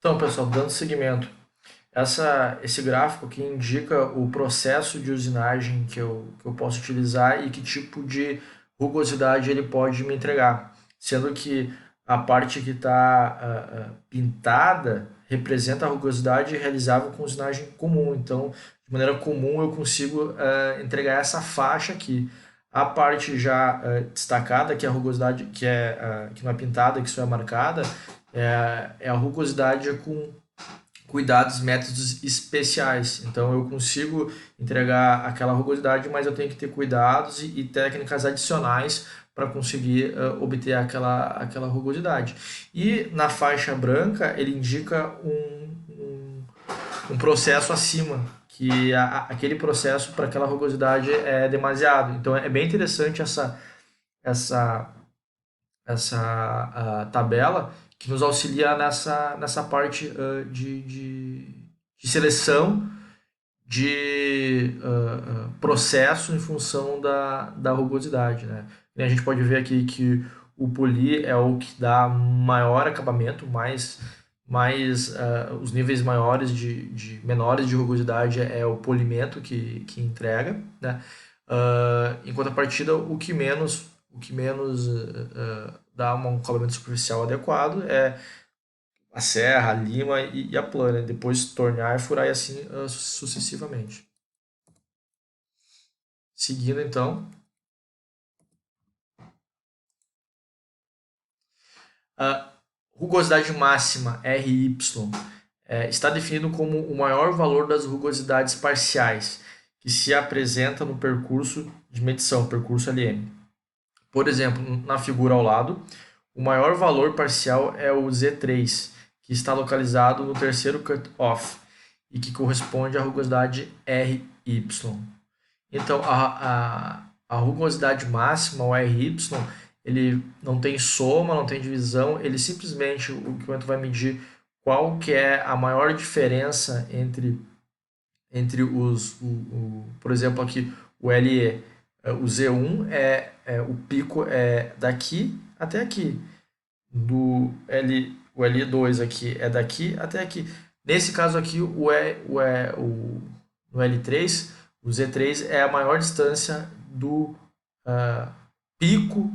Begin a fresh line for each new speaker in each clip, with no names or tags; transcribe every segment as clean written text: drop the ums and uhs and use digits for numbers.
Então, pessoal, dando seguimento, esse gráfico aqui indica o processo de usinagem que eu posso utilizar e que tipo de rugosidade ele pode me entregar. Sendo que a parte que está pintada representa a rugosidade realizável com usinagem comum. Então, de maneira comum, eu consigo entregar essa faixa aqui. A parte já destacada, que é a rugosidade que não é pintada, que só é marcada, é a rugosidade com cuidados, métodos especiais. Então eu consigo entregar aquela rugosidade, mas eu tenho que ter cuidados e técnicas adicionais para conseguir obter aquela rugosidade. E na faixa branca ele indica um processo acima, que aquele processo para aquela rugosidade é demasiado. Então é bem interessante essa tabela que nos auxilia nessa parte de seleção de processo em função da rugosidade, né? E a gente pode ver aqui que o poli é o que dá maior acabamento, os níveis maiores menores de rugosidade é o polimento que entrega, né? Em contrapartida, o que menos dá um acabamento superficial adequado é a serra, a lima e a plana, depois tornear e furar e assim sucessivamente. Seguindo então, a rugosidade máxima RY está definido como o maior valor das rugosidades parciais que se apresenta no percurso de medição, percurso LM. Por exemplo, na figura ao lado, o maior valor parcial é o Z3, que está localizado no terceiro cut-off e que corresponde à rugosidade RY. Então, a rugosidade máxima, o RY, ele não tem soma, não tem divisão, ele simplesmente, o equipamento vai medir qual que é a maior diferença entre por exemplo, aqui o LE, o Z1 o pico é daqui até aqui, o L2 aqui é daqui até aqui. Nesse caso aqui, no L3, o Z3 é a maior distância do pico,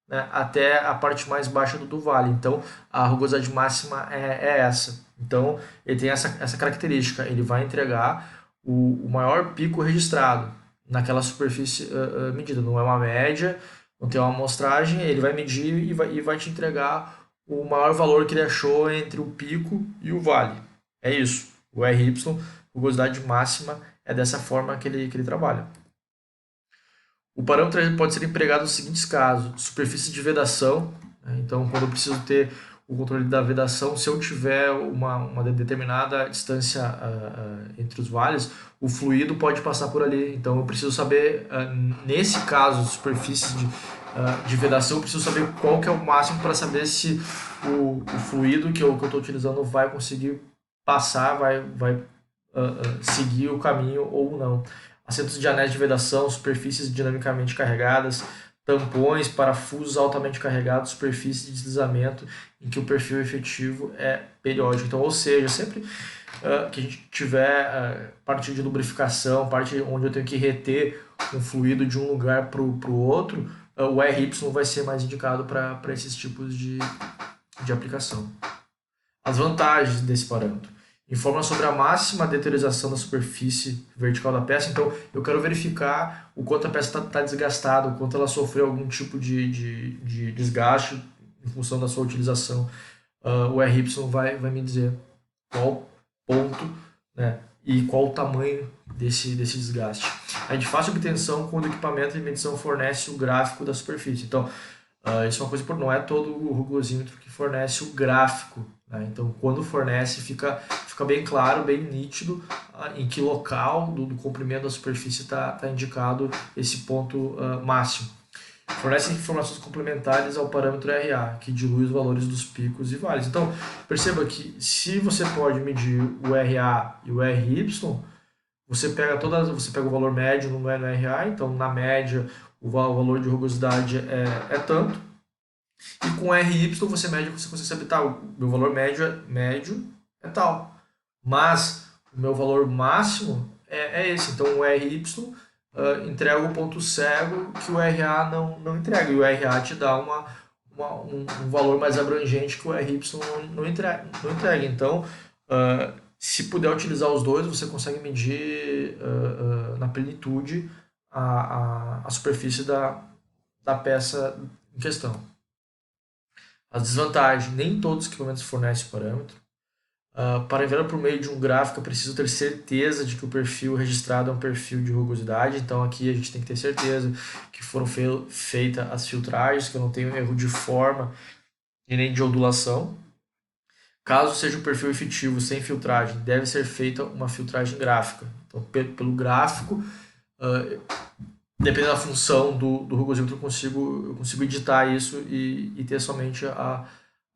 né, até a parte mais baixa do vale. Então, a rugosidade máxima é essa. Então, ele tem essa característica. Ele vai entregar o maior pico registrado naquela superfície medida. Não é uma média, não tem uma amostragem. Ele vai medir e vai te entregar o maior valor que ele achou entre o pico e o vale. É isso. O RY, rugosidade máxima, é dessa forma que ele trabalha. O parâmetro pode ser empregado nos seguintes casos: superfície de vedação, né? Então, quando eu preciso ter o controle da vedação, se eu tiver uma determinada distância entre os vales, o fluido pode passar por ali. Então, eu preciso saber, nesse caso, superfícies de vedação, eu preciso saber qual que é o máximo para saber se o fluido que eu estou utilizando vai conseguir passar, vai seguir o caminho ou não. Assentos de anéis de vedação, superfícies dinamicamente carregadas, tampões, parafusos altamente carregados, superfície de deslizamento em que o perfil efetivo é periódico. Então, ou seja, sempre que a gente tiver parte de lubrificação, parte onde eu tenho que reter um fluido de um lugar para o outro, o RY vai ser mais indicado para esses tipos de aplicação. As vantagens desse parâmetro: informa sobre a máxima deteriorização da superfície vertical da peça. Então, eu quero verificar o quanto a peça está desgastada, o quanto ela sofreu algum tipo de desgaste em função da sua utilização. O RY vai me dizer qual ponto, né, e qual o tamanho desse desgaste. É de fácil obtenção quando o equipamento de medição fornece o gráfico da superfície. Então, isso é uma coisa importante, não é todo o rugosímetro que fornece o gráfico, né? Então, quando fornece, fica bem claro, bem nítido em que local do comprimento da superfície está indicado esse ponto máximo. Fornece informações complementares ao parâmetro RA, que dilui os valores dos picos e vales. Então, perceba que se você pode medir o RA e o RY, você pega o valor médio no RA, então na média o valor de rugosidade é tanto, e com RY você consegue saber, tá, o meu valor médio é tal. Mas o meu valor máximo é esse. Então o RY entrega o ponto cego que o RA não entrega. E o RA te dá um valor mais abrangente que o RY não entrega. Então, se puder utilizar os dois, você consegue medir na plenitude a superfície da peça em questão. As desvantagens: nem todos os equipamentos fornecem parâmetro. Para enviar por meio de um gráfico, é preciso ter certeza de que o perfil registrado é um perfil de rugosidade. Então aqui a gente tem que ter certeza que foram feitas as filtragens, que eu não tenho erro de forma e nem de ondulação. Caso seja um perfil efetivo sem filtragem, deve ser feita uma filtragem gráfica. Então, pelo gráfico, dependendo da função do rugosímetro, eu consigo editar isso e ter somente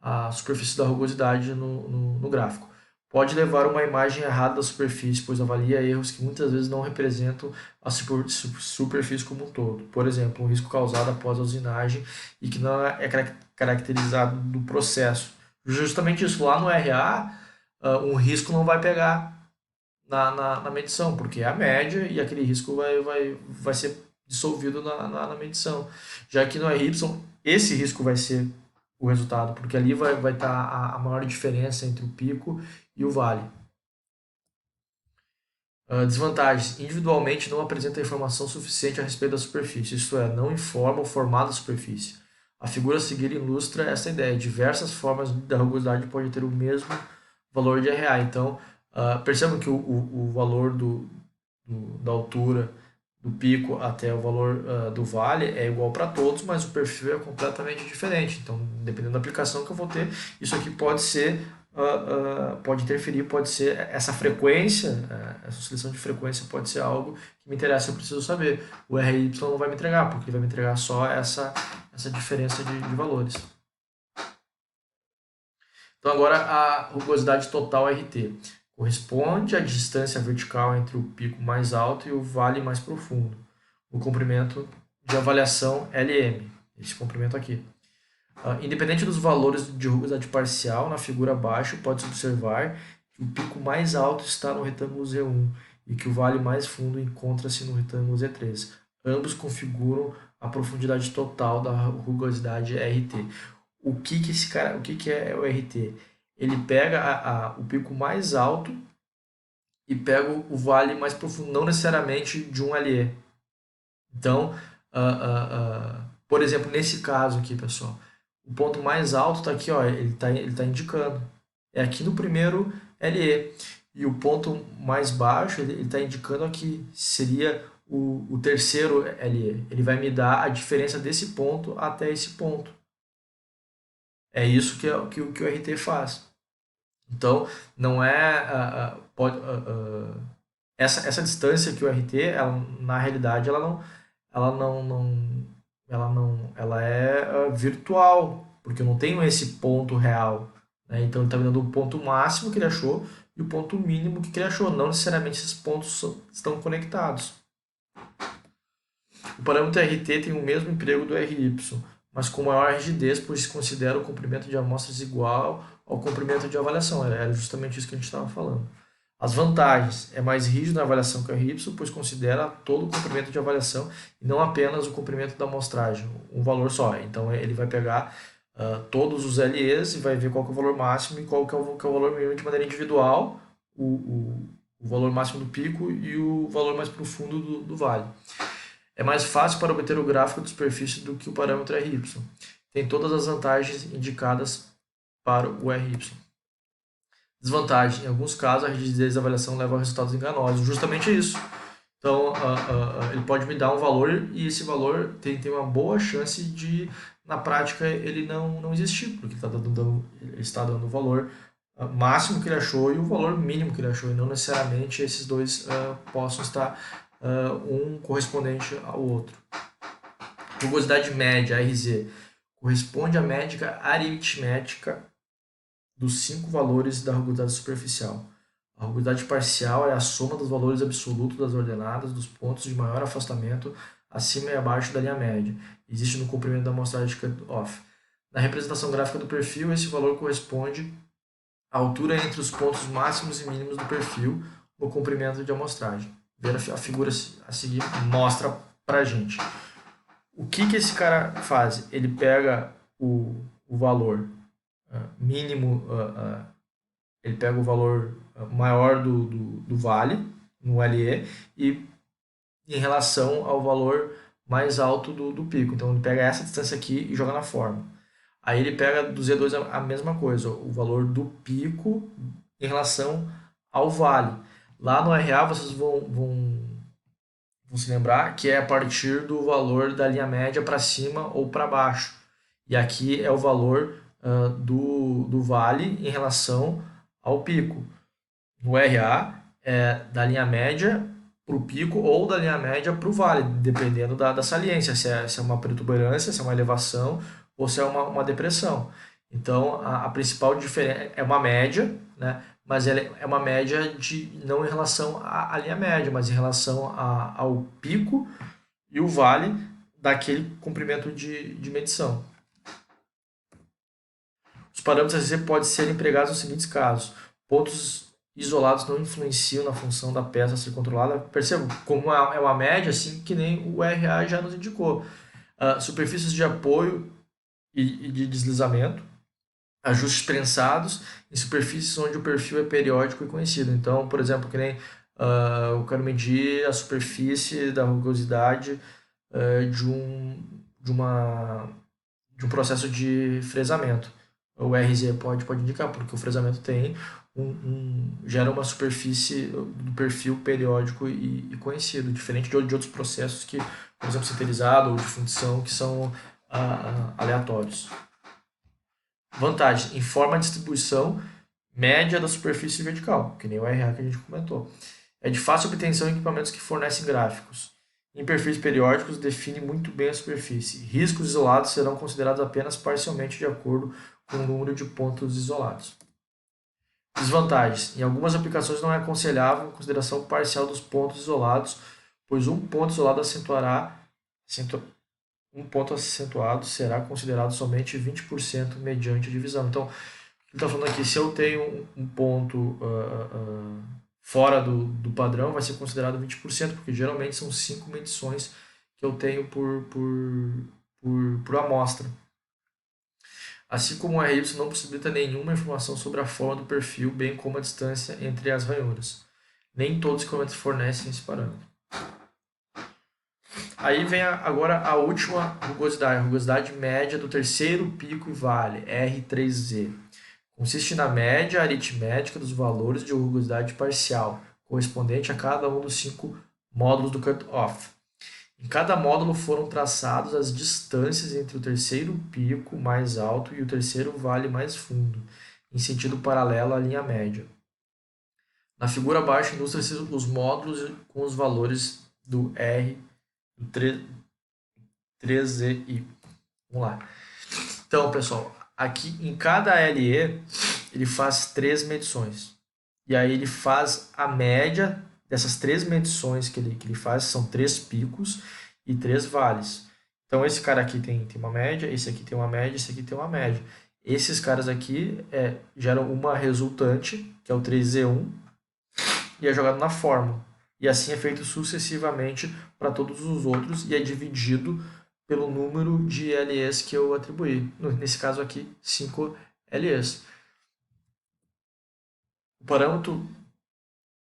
a superfície da rugosidade no gráfico. Pode levar uma imagem errada da superfície, pois avalia erros que muitas vezes não representam a superfície como um todo. Por exemplo, um risco causado após a usinagem e que não é caracterizado do processo. Justamente isso, lá no RA, um risco não vai pegar na medição, porque é a média e aquele risco vai ser dissolvido na medição. Já que no RY, esse risco vai ser o resultado, porque ali vai estar a maior diferença entre o pico e o vale. Desvantagens: individualmente não apresenta informação suficiente a respeito da superfície, isto é, não informa o formato da superfície. A figura a seguir ilustra essa ideia. Diversas formas da rugosidade podem ter o mesmo valor de RA. Então, percebam que o valor da altura do pico até o valor do vale é igual para todos, mas o perfil é completamente diferente. Então, dependendo da aplicação que eu vou ter, isso aqui pode ser, pode interferir, pode ser essa frequência, essa oscilação de frequência pode ser algo que me interessa, eu preciso saber. O RY não vai me entregar, porque ele vai me entregar só essa diferença de valores. Então, agora a rugosidade total RT corresponde à distância vertical entre o pico mais alto e o vale mais profundo, o comprimento de avaliação LM, esse comprimento aqui. Independente dos valores de rugosidade parcial, na figura abaixo pode-se observar que o pico mais alto está no retângulo Z1 e que o vale mais fundo encontra-se no retângulo Z3. Ambos configuram a profundidade total da rugosidade RT. O que é o RT? Ele pega o pico mais alto e pega o vale mais profundo, não necessariamente de um LE. Então, por exemplo, nesse caso aqui, pessoal, o ponto mais alto está aqui, ó, ele tá indicando. É aqui no primeiro LE. E o ponto mais baixo, ele está indicando aqui, seria o terceiro LE. Ele vai me dar a diferença desse ponto até esse ponto. É isso que o RT faz. Então, não é. Essa distância que o RT, na realidade, ela é virtual, porque eu não tenho esse ponto real. Né? Então, ele está me dando o ponto máximo que ele achou e o ponto mínimo que ele achou. Não necessariamente esses pontos estão conectados. O parâmetro RT tem o mesmo emprego do RY, mas com maior rigidez, pois se considera o comprimento de amostras igual ao comprimento de avaliação. Era justamente isso que a gente estava falando. As vantagens: é mais rígido na avaliação que o RY, pois considera todo o comprimento de avaliação e não apenas o comprimento da amostragem, um valor só. Então ele vai pegar todos os LEs e vai ver qual que é o valor máximo e qual que é o valor mínimo de maneira individual, o valor máximo do pico e o valor mais profundo do vale. É mais fácil para obter o gráfico de superfície do que o parâmetro RY. Tem todas as vantagens indicadas para o RY. Desvantagem: em alguns casos, a rigidez da avaliação leva a resultados enganosos. Justamente isso. Então, ele pode me dar um valor e esse valor tem uma boa chance de, na prática, ele não existir, porque ele está dando o valor máximo que ele achou e o valor mínimo que ele achou, e não necessariamente esses dois possam estar um correspondente ao outro. Rugosidade média, RZ, corresponde à média aritmética dos 5 valores da rugosidade superficial. A rugosidade parcial é a soma dos valores absolutos das ordenadas dos pontos de maior afastamento acima e abaixo da linha média. Existe no comprimento da amostragem de cut-off. Na representação gráfica do perfil, esse valor corresponde a altura entre os pontos máximos e mínimos do perfil no comprimento de amostragem. Ver a figura a seguir mostra para a gente. O que esse cara faz? Ele pega o valor mínimo, ele pega o valor maior do vale, no LE, e em relação ao valor mais alto do pico. Então ele pega essa distância aqui e joga na forma. Aí ele pega do Z2 a mesma coisa, o valor do pico em relação ao vale. Lá no RA vocês vão se lembrar que é a partir do valor da linha média para cima ou para baixo. E aqui é o valor do vale em relação ao pico. No RA é da linha média para o pico ou da linha média para o vale, dependendo da saliência, se é uma protuberância, se é uma elevação ou se é uma depressão. Então, a principal diferença é uma média, né? Mas ela é uma média não em relação à linha média, mas em relação ao pico e o vale daquele comprimento de medição. Os parâmetros RZ podem ser empregados nos seguintes casos. Pontos isolados não influenciam na função da peça a ser controlada. Perceba, como é uma média, assim que nem o RA já nos indicou. Superfícies de apoio e de deslizamento, ajustes prensados em superfícies onde o perfil é periódico e conhecido. Então, por exemplo, que nem eu quero medir a superfície da rugosidade de um processo de fresamento. O RZ pode indicar, porque o fresamento gera uma superfície do perfil periódico e conhecido, diferente de outros processos que, por exemplo, sinterizado ou de fundição, que são aleatórios. Vantagem: informa a distribuição média da superfície vertical, que nem o RA que a gente comentou. É de fácil obtenção em equipamentos que fornecem gráficos. Em perfis periódicos, define muito bem a superfície. Riscos isolados serão considerados apenas parcialmente de acordo com o número de pontos isolados. Desvantagens: em algumas aplicações não é aconselhável a consideração parcial dos pontos isolados, pois um ponto isolado será considerado somente 20% mediante a divisão. Então, ele está falando aqui, se eu tenho um ponto fora do padrão, vai ser considerado 20%, porque geralmente são 5 medições que eu tenho por amostra. Assim como o RY não possibilita nenhuma informação sobre a forma do perfil, bem como a distância entre as ranhuras. Nem todos os equipamentos fornecem esse parâmetro. Aí vem agora a última rugosidade, a rugosidade média do terceiro pico e vale, R3Z. Consiste na média aritmética dos valores de rugosidade parcial, correspondente a cada um dos 5 módulos do cut-off. Em cada módulo foram traçados as distâncias entre o terceiro pico mais alto e o terceiro vale mais fundo, em sentido paralelo à linha média. Na figura abaixo ilustra-se os módulos com os valores do R, do 3ZI. Vamos lá. Então, pessoal, aqui em cada LE ele faz 3 medições. E aí ele faz a média dessas 3 medições que ele faz, são 3 picos e 3 vales. Então esse cara aqui tem uma média, esse aqui tem uma média, esse aqui tem uma média. Esses caras aqui geram uma resultante, que é o 3Z1, e é jogado na fórmula. E assim é feito sucessivamente para todos os outros e é dividido pelo número de LEs que eu atribuí. Nesse caso aqui, 5 LEs. O parâmetro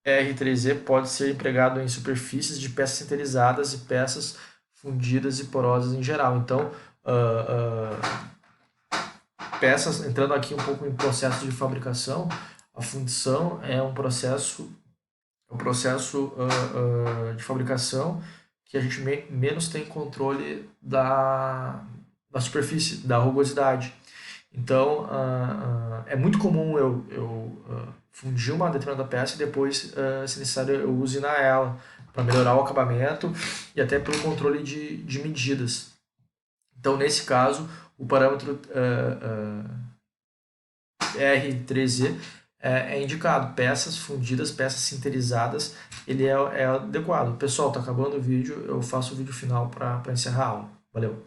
R3Z pode ser empregado em superfícies de peças sinterizadas e peças fundidas e porosas em geral. Então, peças, entrando aqui um pouco em processo de fabricação, a fundição é um processo de fabricação que a gente menos tem controle da superfície, da rugosidade. Então, é muito comum eu fundir uma determinada peça e depois, se necessário, eu usinar ela para melhorar o acabamento e até pelo controle de medidas. Então, nesse caso, o parâmetro R3Z é indicado. Peças fundidas, peças sinterizadas, ele é adequado. Pessoal, está acabando o vídeo, eu faço o vídeo final para encerrar a aula. Valeu!